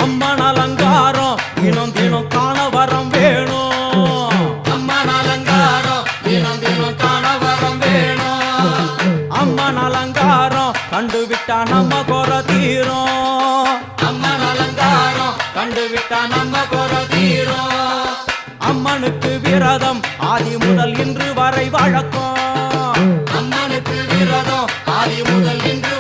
அம்மன் அலங்காரம் தினம் தினம் காண வரம் வேணும். அம்மன் அலங்காரம் தினம் தினம் காண வரம் வேணும். அம்மன் அலங்காரம் கண்டுவிட்டா நம்ம குறை தீரும். அம்மன் அலங்காரம் கண்டுவிட்டா நம்ம குறை தீரும். அம்மனுக்கு விரதம் ஆதி முதல் இன்று வரை வழக்கம். அம்மனுக்கு விரதம் ஆதி முதல் இன்று